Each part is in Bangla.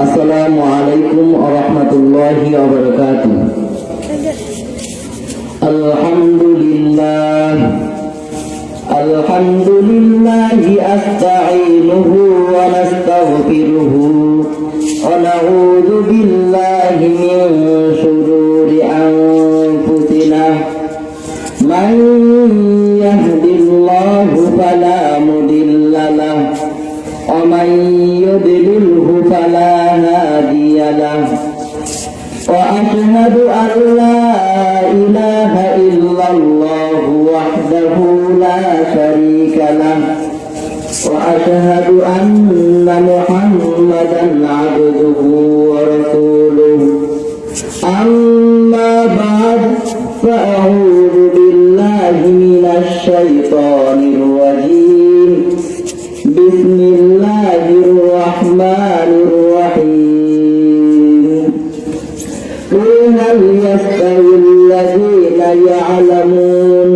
আসসালামু আলাইকুম ওয়া রাহমাতুল্লাহি ওয়া বারাকাতুহু। আলহামদুলিল্লাহি আস্তাঈনুহু ওয়া নাস্তাগফিরুহু ওয়া নাউযু বিল্লাহি মিন শুরুরি আনফুসিনা মান ইয়াহদিল্লাহু ফালা মুদিল্লা লাহু ওয়া মান يضلله فلا هادي له وأشهد أن لا إله إلا الله وحده لا شريك له وأشهد أن محمدا عبده ورسوله أما بعد فأعوذ بالله من الشيطان الرجيم بسم الله الرحمن الرحيم قل هل يستوي الذين يعلمون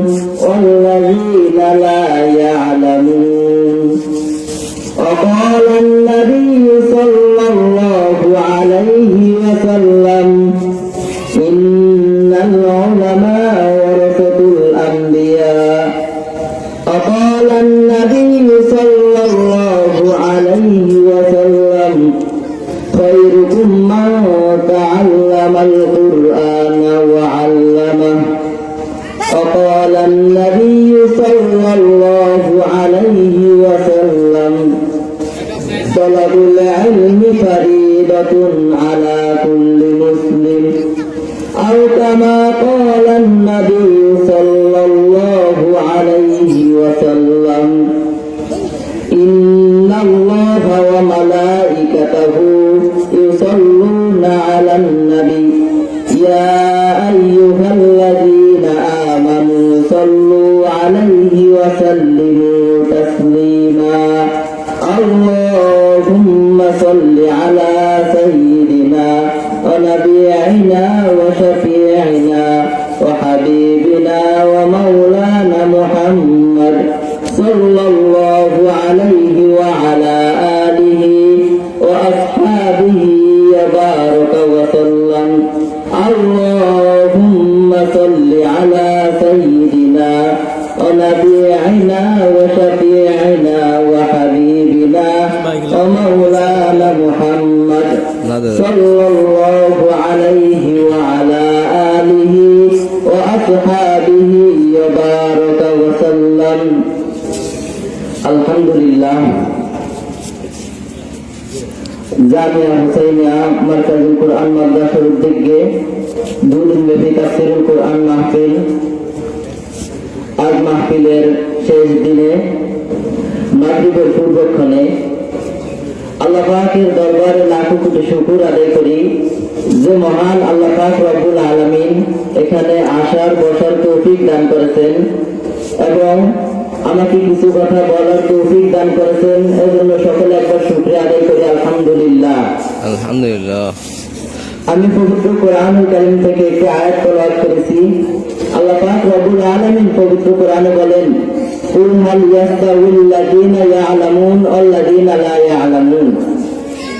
والذين لا يعلمون وقال النبي صلى الله عليه وسلم إن العلماء ورثة الأنبياء وقال النبي صلى الله عليه وسلم خيركم من تعلم القرآن وعلمه وقال النبي صلى الله عليه وسلم طلب العلم فريضة على كل مسلم أو كما قال النبي صلى الله عليه وسلم إن الله وملائكته يصلون على النبي يا أيها الذين آمنوا صلوا عليه وسلموا تسليما اللهم صل على سيدنا ونبينا وشفيعنا وحبيبنا ومولانا محمد صلى الله عليه وعلى آله وأصحابه وبارك وسلم اللهم صل على سيدنا ونبينا وشفيعنا وحبيبنا ومولانا محمد صلى الله عليه وعلى آله وأصحابه وبارك وسلم আলহামদুলিল্লাহ জামিয়া হুসাইনিয়া মারকাজুল কোরআন মাদ্রাসার উদ্যোগে দুদিনব্যাপী তাফসীরুল কোরআন মাহফিল আজ মাহফিলের শেষ দিনে মাগরিবের পূর্বক্ষণে আল্লাহ পাকের দরবারে লাখো কোটি শুকর আদায় করি যে মহান আল্লাহ পাক রব্বুল আলামিন এখানে আসার বসার তৌফিক দান করেছেন এবং আমাকে কিছু কথা বলার তৌফিক দান করেছেন এজন্য সকলে একবার শুকরিয়া আদায় করি আলহামদুলিল্লাহ। আলহামদুলিল্লাহ। আমি পবিত্র কোরআনুল কারীম থেকে একটি আয়াত তেলাওয়াত করেছি। আল্লাহ পাক রব্বুল আলামিন পবিত্র কোরআনে বলেন কুল হাল ইয়াস্তাউল লাযিনা ইয়ালামুন ওয়াল লাযিনা লা ইয়ালামুন।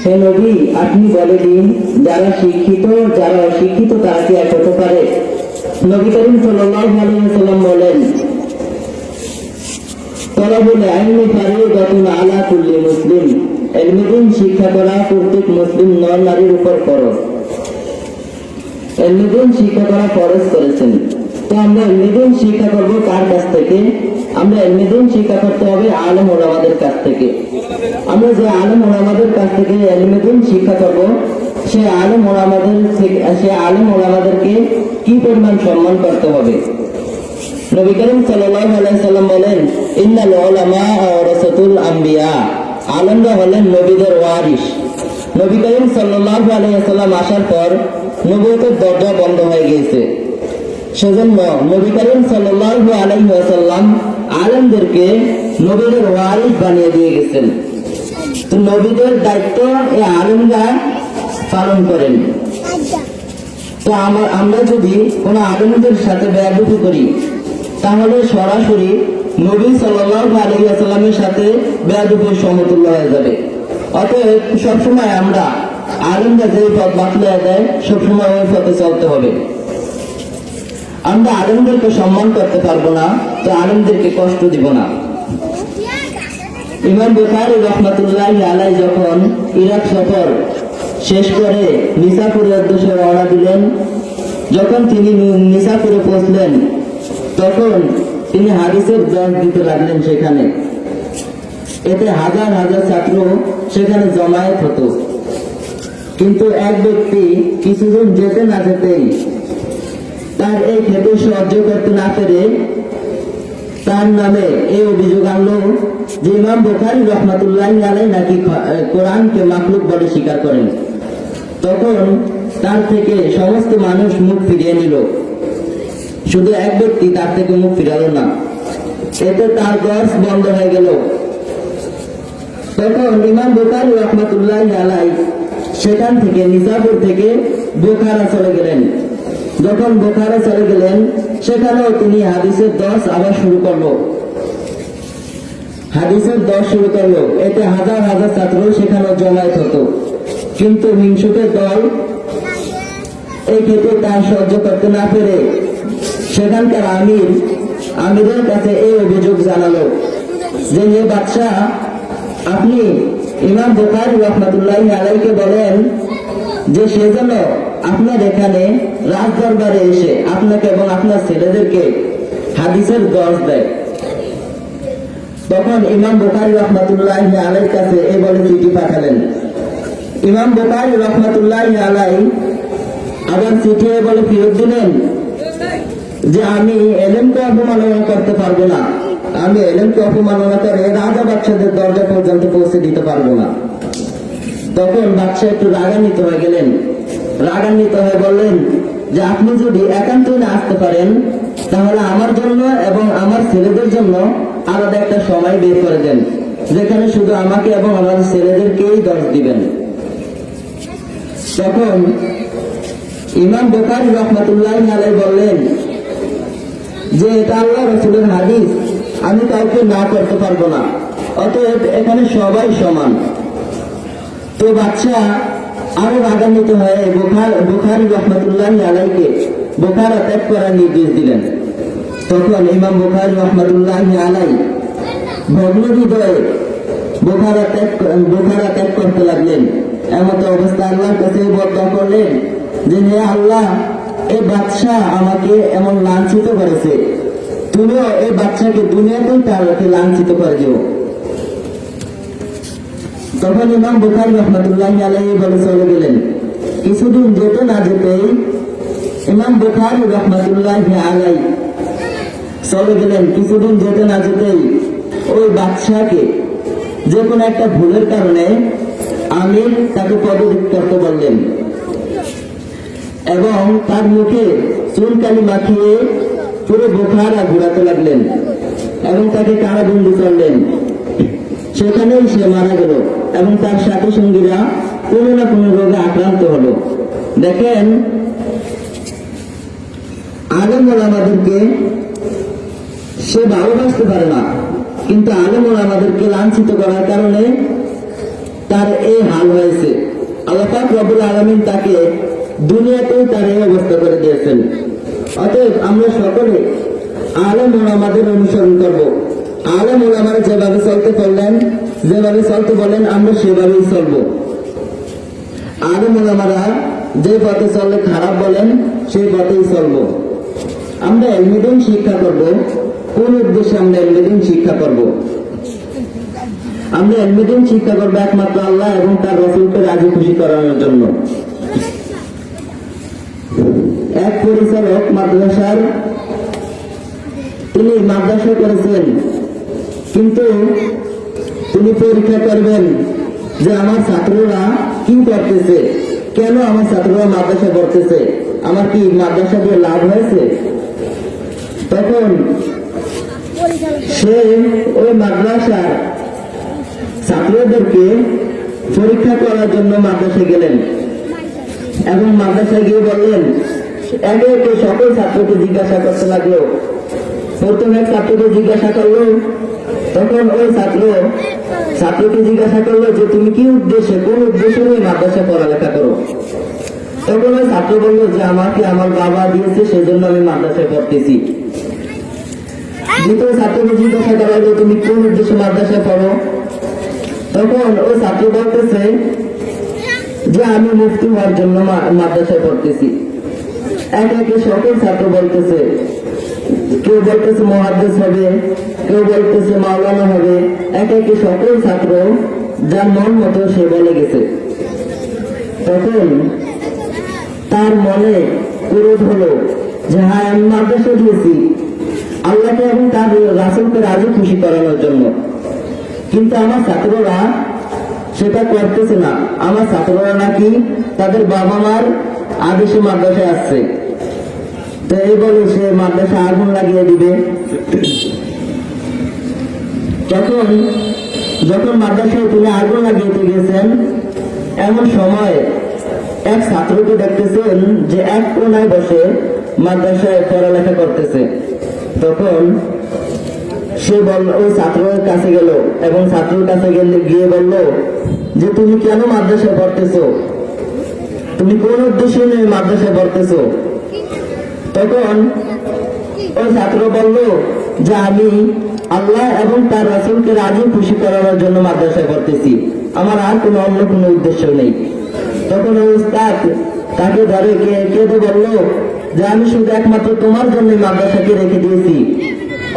হে নবী আপনি বলে দিন যারা শিক্ষিত যারা অশিক্ষিত তারা কি এক হতে পারে? নবী করিম সাল্লাল্লাহু আলাইহি ওয়াসাল্লাম বলেন তলাবুল ইলমি ফারিদাতুন আলা কুল্লি মুসলিম। ইলম শিক্ষা করা প্রত্যেক মুসলিম নর নারীর উপর ফরজ। ইলম শিক্ষা করা ফরজ করেছেন। তো আমরা ইলম শিক্ষা করব কার কাছ থেকে? আমরা ইলম শিক্ষা করতে হবে আলেম ওলামাদের কাছ থেকে। আমরা যে আলেম ওলামাদের কাছ থেকে ইলম শিক্ষা করব সে আলেম ওলামাদেরকে কি পরিমাণ সম্মান করতে হবে? নবী করিম সাল্লাল্লাহু আলাইহি সাল্লাম বলেন ইন্নাল উলামা ওয়ারাসাতুল আম্বিয়া। আলেমরা হলেন নবীদের ওয়ারিস। নবী করিম সাল্লাল্লাহু আলাইহি সাল্লাম আসার পর নবুয়তের দরজা বন্ধ হয়ে গিয়েছে। সেজন্য নবী করিম সাল্লাল্লাহু আলাইহি ওয়াসাল্লাম আলেমদেরকে নবীদের ওয়ারিস বানিয়ে দিয়ে গেছেন। তো নবীদের দায়িত্ব এই আলেমরা পালন করেন। তো আমরা যদি কোনো আলেমদের সাথে বেয়াদবি করি তাহলে সরাসরি নবী সাল্লাল্লাহু আলাইহি ওয়াসাল্লামের সাথে বেয়াদবির সমতুল্য হয়ে যাবে। অতএব সবসময় আমরা আলেমরা যে পথ বাতলে দেয় সবসময় ওই পথে চলতে হবে। আমরা আলেমদেরকে সম্মান করতে পারবো না, তো আলেমদেরকে কষ্ট দিব না। ইমাম বুখারী রাহমাতুল্লাহি আলাইহি যখন ইরাক সফর শেষ করে নিসাপুরের উদ্দেশ্যে রওনা দিলেন, যখন তিনি নিসাপুরে পৌঁছলেন তখন তিনি হাদিসের দর্শ দিতে লাগলেন সেখানে। এতে হাজার হাজার ছাত্র সেখানে জমায়েত হতো। কিন্তু এক ব্যক্তি কিছুদিন যেতে না যেতেই তার এই ক্ষেত্রে সহ্য করতে না পেরে তার নামে এই অভিযোগ আনলো যে ইমাম বুখারী রাহমাতুল্লাহি আলাইহি নাকি কোরআনকে মাখলুক বলে স্বীকার করেন। তখন তার থেকে সমস্ত মানুষ মুখ ফিরিয়ে নিল, শুধু এক ব্যক্তি তার থেকে মুখ ফিরালো না। এতে তার দর্শ বন্ধ হয়ে গেল। তখন ইমাম বুখারী রাহমাতুল্লাহি আলাইহি সেখান থেকে নিসাপুর থেকে বোখারা চলে গেলেন। যখন বোখারা চলে গেলেন সেখানেও তিনি হাদিসের দর্শ আবার শুরু করলো। এতে হাজার হাজার ছাত্র সেখানে জমায়েত হতো। কিন্তু হিংসুকের দল এই ক্ষেত্রে তার সহ্য করতে না পেরে সেখানকার আমিরের কাছে এই অভিযোগ জানালো যে হে বাদশাহ, আপনি ইমাম বুখারী রাহমাতুল্লাহি আলাইহিকে বলেন যে সেজন্য আপনার এখানে রাজ দরবারে এসে আপনাকে এবং আপনার ছেলেদেরকে হাদিসের দর্শ দেয়। তখন ইমাম বুখারী রাহমাতুল্লাহি আলাইহির কাছে এই বলে চিঠি পাঠালেন। ইমাম বুখারী রাহমাতুল্লাহি আলাইহি আবার চিঠি বলে ফেরত দিলেন যে আমি এলেমকে অপমাননা করতে পারবো না, আমি এলেমকে অপমাননা করে রাজা বাদশাদের দরজা পর্যন্ত পৌঁছে দিতে পারবো না। তখন বাদশাহ একটু রাগান্বিত হয়ে গেলেন। রাগান্বিত হয়ে বললেন যে আপনি যদি একান্তই না আসতে পারেন তাহলে আমার জন্য এবং আমার ছেলেদের জন্য আলাদা একটা সময় বের করে দেন, যেখানে শুধু আমাকে এবং আমার ছেলেদেরকেই দর্শ দিবেন। তখন ইমাম বুখারী রাহমাতুল্লাহি আলাইহি বললেন যে এটা আল্লাহ রাসূলের হাদিস, আমি কাউকে না করতে পারবো না, অতএব এখানে সবাই সমান। তো বাদশাহ আরো রাগান্বিত হয়ে বুখারী রাহমাতুল্লাহি আলাইহিকে বোখারা ত্যাগ করার নির্দেশ দিলেন। তখন ইমাম বুখারী রাহমাতুল্লাহি আলাইহি ভগ্ন হৃদয়ে বোখারা ত্যাগ করতে লাগলেন। এমন অবস্থা আল্লাহর কাছে বদয়া করলেন যে হে আল্লাহ, এই বাদশাহ আমাকে এমন লাঞ্ছিত করেছে, তুমিও এই বাদশাকে দুনিয়াতেই তাকে লাঞ্ছিত করে দিও। তখন ইমাম বুখারী রাহমাতুল্লাহি আলাইহি বলে চলে গেলেন। কিছুদিন যেতে না যেতেই ইমাম বুখারী রাহমাতুল্লাহি আলাইহি চলে গেলেন। কিছুদিন যেতে না যেতেই ওই বাদশাহকে যে কোনো একটা ভুলের কারণে আমির তাকে পদত্যাগ করতে বললেন এবং তার মুখে চুনকালি মাখিয়ে পুরো বোখারা ঘোরাতে লাগলেন এবং তাকে কারাবন্দী করলেন। সেখানেই সে মারা গেল এবং তার সাথী সঙ্গীরা কোনো না কোনো রোগে আক্রান্ত হলো। দেখেন, আলেম ওলামাদেরকে সে ভালোবাসতে পারে না, কিন্তু আলেম ওলামাদেরকে লাঞ্ছিত করার কারণে তার এই হাল হয়েছে। আল্লাহ পাক রব্বুল আলামিন তাকে দুনিয়াতেও তার এই অবস্থা করে দিয়েছেন। অতএব আমরা সকলে আলেম ওলামাদের অনুসরণ করব। আলেম ওলামারা যেভাবে চলতে বললেন, যেভাবে চলতে বলেন, আমরা সেভাবেই চলব। আলেম ওলামারা যে পথে চললে খারাপ বলেন সেই পথেই চলব। আমরা ইলমিদিন শিক্ষা করব। কোন উদ্দেশ্যে আমরা ইলমিদিন শিক্ষা করব? আমরা ইলমিদিন শিক্ষা করবো একমাত্র আল্লাহ এবং তার রাসূলকে রাজি খুশি করানোর জন্য। এক পরিচালক মাদ্রাসার, তিনি মাদ্রাসা করেছেন, কিন্তু তিনি পরীক্ষা করবেন যে আমার ছাত্ররা কি করতেছে, কেন আমার ছাত্ররা মাদ্রাসা পড়তেছে, আমার কি মাদ্রাসা দিয়ে লাভ হয়েছে। তখন সে ওই মাদ্রাসার ছাত্রদেরকে পরীক্ষা করার জন্য মাদ্রাসায় গেলেন এবং মাদ্রাসায় গিয়ে বললেন, একে একে সকল ছাত্রকে জিজ্ঞাসা করতে লাগলো। প্রথম এক ছাত্রকে জিজ্ঞাসা করলো তখন ওই ছাত্রকে জিজ্ঞাসা করলো যে তুমি কি উদ্দেশ্যে, কোন উদ্দেশ্য নিয়ে মাদ্রাসায় পড়ালেখা করো? তখন ওই ছাত্র বললো যে আমাকে আমার বাবা দিয়েছে, সেজন্য আমি মাদ্রাসায় পড়তেছি। দ্বিতীয় ছাত্রকে জিজ্ঞাসা করা হলো তুমি কোন উদ্দেশ্যে মাদ্রাসায় পড়ো? তখন ওই ছাত্র বলতেছে যে আমি মুফতি হওয়ার জন্য মাদ্রাসায় পড়তেছি। এক একে সকল ছাত্র বলতেছে, কেউ বলতেছে মুহাদ্দিস হবে, কেউ বলতেছে মাওলানা হবে। এক একে সকল ছাত্র যার মন মতো সে বলে গেছে। তখন তার মনে ক্রোধ হলো যে হ্যাঁ, আমি মাদ্রাসা দিয়েছি আল্লাহকে এবং তার রাসূলকে রাজি খুশি করানোর জন্য, কিন্তু আমার ছাত্ররা সেটা করতেছে না। আমার ছাত্ররা নাকি তাদের বাবা মার আদেশে মাদ্রাসায় আসছে, তো এই বলে সে মাদ্রাসা আগুন লাগিয়ে দিবে। যখন মাদ্রাসায় তিনি আগুন লাগিয়ে গেছেন, এমন সময় এক ছাত্রকে দেখতেছেন যে এক কোনায় বসে মাদ্রাসায় পড়ালেখা করতেছে। তখন সে ওই ছাত্রের কাছে গেল এবং ছাত্রের কাছে গিয়ে বলল যে তুমি কেন মাদ্রাসায় পড়তেছো, তুমি কোন উদ্দেশ্যে নিয়ে মাদ্রাসায় পড়তেছো? তখন ওই ছাত্র বলল যে আমি আল্লাহ এবং তার রাসূলকে রাজি খুশি করানোর জন্য মাদ্রাসায় পড়তেছি, আমার আর কোনো অন্য কোনো উদ্দেশ্য নেই। তখন ওই উস্তাদ তাকে ধরে কেঁদে বলল যে আমি শুধু একমাত্র তোমার জন্য মাদ্রাসাকে রেখে দিয়েছি,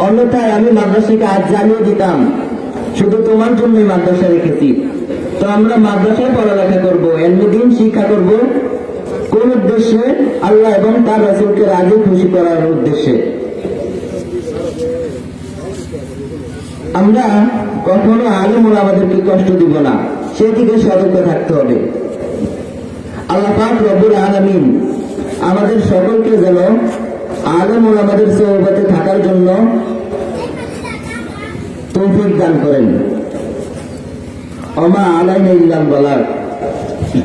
অন্যথায় আমি মাদ্রাসাকে আজ জ্বালিয়ে দিতাম, শুধু তোমার জন্যই মাদ্রাসা রেখেছি। তো আমরা মাদ্রাসায় পড়ালেখা করবো, এলমে দ্বীন শিক্ষা করব কোন উদ্দেশ্যে? আল্লাহ এবং তার রাসূলকে রাজি খুশি করার উদ্দেশ্যে। আমরা কখনো আলেম ওলামাদেরকে কষ্ট দিব না, সেদিকে সতর্ক থাকতে হবে। আল্লাহ পাক রব্বুল আলামিন আমাদের সকলকে যেন আলেম ওলামাদের সোহবতে থাকার জন্য তৌফিক দান করেন। ওমা আলাইনা ইল্লাল বালাগ।